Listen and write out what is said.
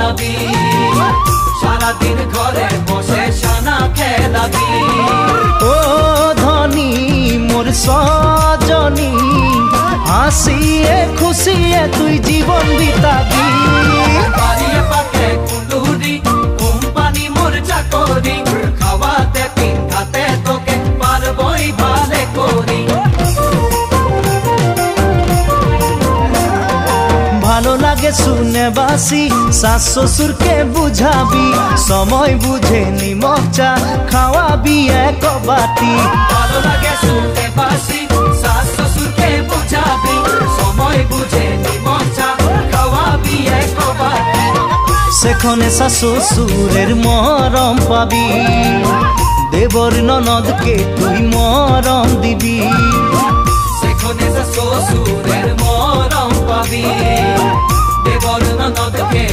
বলাবি, সারাদিন ঘরে বসে সানা খেলাবি। ও ধনী মোর সজনী, হাসিয়ে খুশিয়ে তুই জীবন বিতাবি। বাড়িয়ে পাকে কুলুরি, কোম্পানি মোর চাকরি, খাওয়াতে পিন্ধাতে তোকে পারবই ভালে করি। ভালো লাগে শুনে বাসি, শাশ শ্বশুরকে বুঝাবি, সময় বুঝে নিমক চা খাওয়াবি এক বাটি। ভালো লাগে শুনে বাসি, শাশ শ্বশুরকে বুঝাবি, সময় বুঝে নিমক চা খাওয়াবি এক বাটি। সেখানে শাশ শ্বশুরের মরম পাবি, দেবর ননদকে তুই মরম দিবি। সেখানে শ্বশুরের মরম পাবি, দেবর ননদকে